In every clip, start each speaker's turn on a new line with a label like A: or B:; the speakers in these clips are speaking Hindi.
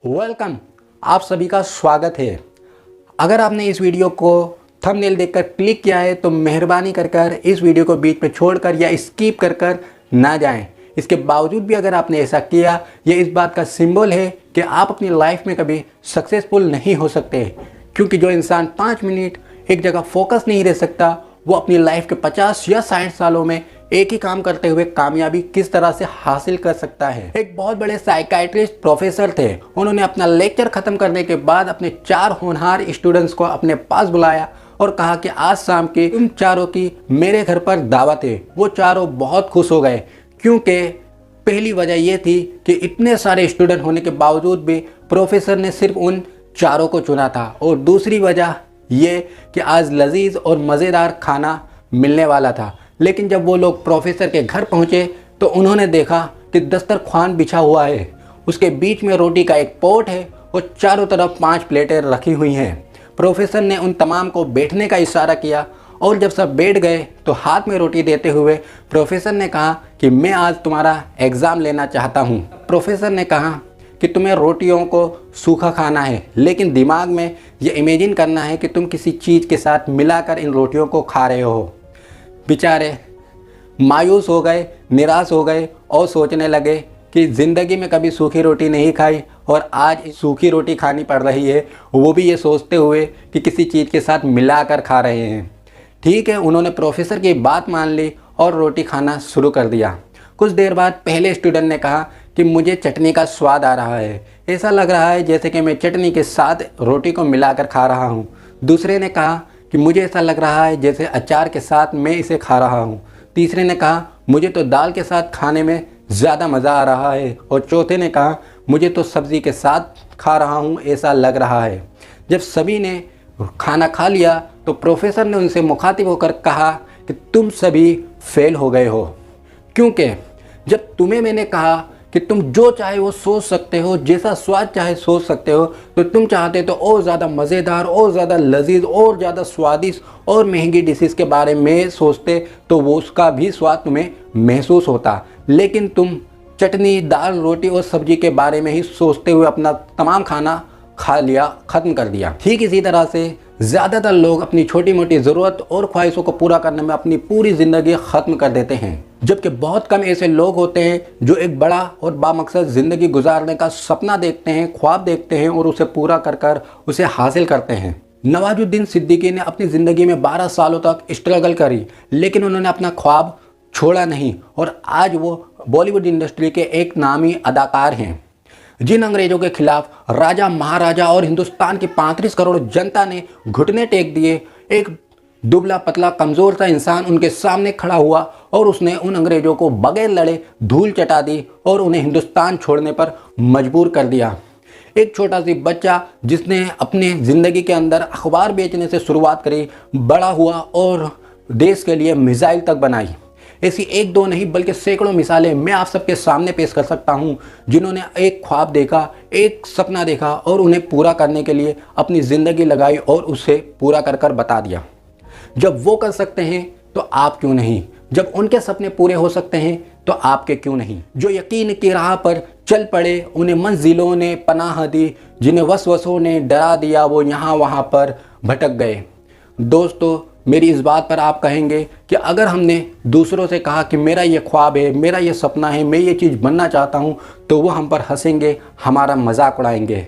A: वेलकम, आप सभी का स्वागत है। अगर आपने इस वीडियो को थंबनेल देखकर क्लिक किया है तो मेहरबानी कर इस वीडियो को बीच में छोड़कर या स्किप कर ना जाएं। इसके बावजूद भी अगर आपने ऐसा किया, ये इस बात का सिंबल है कि आप अपनी लाइफ में कभी सक्सेसफुल नहीं हो सकते, क्योंकि जो इंसान 5 मिनट एक जगह फोकस नहीं रह सकता, वो अपनी लाइफ के 50 या 60 सालों में एक ही काम करते हुए कामयाबी किस तरह से हासिल कर सकता है। एक बहुत बड़े साइकाइट्रिस्ट प्रोफेसर थे। उन्होंने अपना लेक्चर खत्म करने के बाद अपने 4 होनहार स्टूडेंट्स को अपने पास बुलाया और कहा कि आज शाम की तुम चारों की मेरे घर पर दावत है। वो चारों बहुत खुश हो गए, क्योंकि पहली वजह यह थी कि इतने सारे स्टूडेंट होने के बावजूद भी प्रोफेसर ने सिर्फ उन चारों को चुना था, और दूसरी वजह ये कि आज लजीज और मज़ेदार खाना मिलने वाला था। लेकिन जब वो लोग प्रोफेसर के घर पहुंचे तो उन्होंने देखा कि दस्तरख्वान बिछा हुआ है, उसके बीच में रोटी का एक पॉट है और चारों तरफ 5 प्लेटें रखी हुई हैं। प्रोफेसर ने उन तमाम को बैठने का इशारा किया और जब सब बैठ गए तो हाथ में रोटी देते हुए प्रोफेसर ने कहा कि मैं आज तुम्हारा एग्ज़ाम लेना चाहता हूँ। प्रोफेसर ने कहा कि तुम्हें रोटियों को सूखा खाना है, लेकिन दिमाग में ये इमेजिन करना है कि तुम किसी चीज़ के साथ मिलाकर इन रोटियों को खा रहे हो। बेचारे मायूस हो गए, निराश हो गए और सोचने लगे कि ज़िंदगी में कभी सूखी रोटी नहीं खाई और आज सूखी रोटी खानी पड़ रही है, वो भी ये सोचते हुए कि किसी चीज़ के साथ मिलाकर खा रहे हैं। ठीक है, उन्होंने प्रोफेसर की बात मान ली और रोटी खाना शुरू कर दिया। कुछ देर बाद पहले स्टूडेंट ने कहा कि मुझे चटनी का स्वाद आ रहा है, ऐसा लग रहा है जैसे कि मैं चटनी के साथ रोटी को मिलाकर खा रहा हूँ। दूसरे ने कहा कि मुझे ऐसा लग रहा है जैसे अचार के साथ मैं इसे खा रहा हूँ। तीसरे ने कहा मुझे तो दाल के साथ खाने में ज़्यादा मज़ा आ रहा है, और चौथे ने कहा मुझे तो सब्ज़ी के साथ खा रहा हूँ ऐसा लग रहा है। जब सभी ने खाना खा लिया तो प्रोफेसर ने उनसे मुखातिब होकर कहा कि तुम सभी फेल हो गए हो, क्योंकि जब तुम्हें मैंने कहा कि तुम जो चाहे वो सोच सकते हो, जैसा स्वाद चाहे सोच सकते हो, तो तुम चाहते तो और ज़्यादा मज़ेदार और ज़्यादा लजीज और ज़्यादा स्वादिष्ट और महंगी डिशेस के बारे में सोचते तो वो उसका भी स्वाद तुम्हें महसूस होता। लेकिन तुम चटनी, दाल, रोटी और सब्जी के बारे में ही सोचते हुए अपना तमाम खाना खा लिया, ख़त्म कर दिया। ठीक इसी तरह से ज़्यादातर लोग अपनी छोटी मोटी ज़रूरत और ख्वाहिशों को पूरा करने में अपनी पूरी ज़िंदगी ख़त्म कर देते हैं, जबकि बहुत कम ऐसे लोग होते हैं जो एक बड़ा और बामकसद ज़िंदगी गुजारने का सपना देखते हैं, ख्वाब देखते हैं और उसे पूरा कर उसे हासिल करते हैं। नवाजुद्दीन सिद्दीकी ने अपनी ज़िंदगी में 12 सालों तक स्ट्रगल करी, लेकिन उन्होंने अपना ख्वाब छोड़ा नहीं, और आज वो बॉलीवुड इंडस्ट्री के एक नामी अदाकार हैं। जिन अंग्रेजों के खिलाफ राजा, महाराजा और हिंदुस्तान की 35 करोड़ जनता ने घुटने टेक दिए, एक दुबला पतला कमज़ोर सा इंसान उनके सामने खड़ा हुआ और उसने उन अंग्रेजों को बगैर लड़े धूल चटा दी और उन्हें हिंदुस्तान छोड़ने पर मजबूर कर दिया। एक छोटा सी बच्चा जिसने अपने ज़िंदगी के अंदर अखबार बेचने से शुरुआत करी, बड़ा हुआ और देश के लिए मिसाइल तक बनाई। ऐसी एक दो नहीं बल्कि सैकड़ों मिसालें मैं आप सबके सामने पेश कर सकता हूं, जिन्होंने एक ख्वाब देखा, एक सपना देखा और उन्हें पूरा करने के लिए अपनी ज़िंदगी लगाई और उसे पूरा कर बता दिया। जब वो कर सकते हैं तो आप क्यों नहीं? जब उनके सपने पूरे हो सकते हैं तो आपके क्यों नहीं? जो यकीन की राह पर चल पड़े उन्हें मंजिलों ने पनाह दी, जिन्हें वसवसों ने डरा दिया वो यहाँ वहाँ पर भटक गए। दोस्तों, मेरी इस बात पर आप कहेंगे कि अगर हमने दूसरों से कहा कि मेरा ये ख्वाब है, मेरा ये सपना है, मैं ये चीज़ बनना चाहता हूँ, तो वो हम पर हंसेंगे, हमारा मजाक उड़ाएंगे।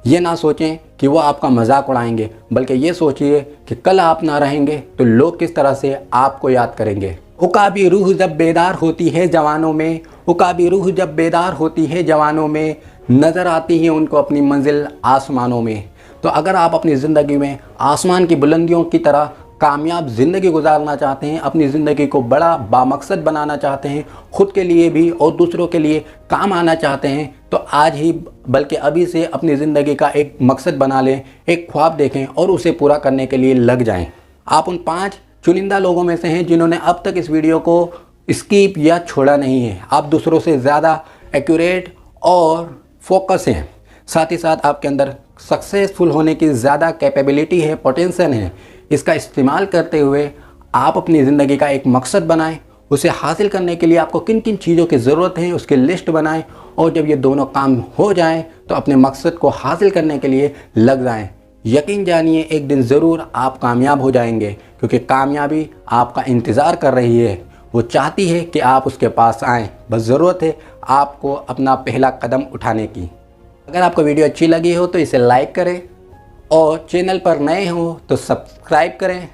A: ये ना सोचें कि वो आपका मजाक उड़ाएंगे, बल्कि ये सोचिए कि कल आप ना रहेंगे तो लोग किस तरह से आपको याद करेंगे। उकाबी रूह जब बेदार होती है जवानों में, उकाबी रूह जब बेदार होती है जवानों में, नज़र आती है उनको अपनी मंजिल आसमानों में। तो अगर आप अपनी ज़िंदगी में आसमान की बुलंदियों की तरह कामयाब ज़िंदगी गुजारना चाहते हैं, अपनी ज़िंदगी को बड़ा बामकसद बनाना चाहते हैं, ख़ुद के लिए भी और दूसरों के लिए काम आना चाहते हैं, तो आज ही बल्कि अभी से अपनी ज़िंदगी का एक मकसद बना लें, एक ख्वाब देखें और उसे पूरा करने के लिए लग जाएं। आप उन 5 चुनिंदा लोगों में से हैं जिन्होंने अब तक इस वीडियो को स्किप या छोड़ा नहीं है। आप दूसरों से ज़्यादा एक्यूरेट और फोकस हैं, साथ ही साथ आपके अंदर सक्सेसफुल होने की ज़्यादा कैपेबिलिटी है, पोटेंशियल है। इसका इस्तेमाल करते हुए आप अपनी ज़िंदगी का एक मकसद बनाएं, उसे हासिल करने के लिए आपको किन किन चीज़ों की ज़रूरत है उसकी लिस्ट बनाएं, और जब ये दोनों काम हो जाएं तो तो अपने मकसद को हासिल करने के लिए लग जाएं। यकीन जानिए एक दिन ज़रूर आप कामयाब हो जाएंगे, क्योंकि कामयाबी आपका इंतज़ार कर रही है। वो चाहती है कि आप उसके पास आएँ, बस ज़रूरत है आपको अपना पहला कदम उठाने की। अगर आपको वीडियो अच्छी लगी हो तो इसे लाइक करें और चैनल पर नए हो तो सब्सक्राइब करें।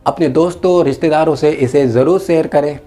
A: अपने दोस्तों रिश्तेदारों से इसे ज़रूर शेयर करें।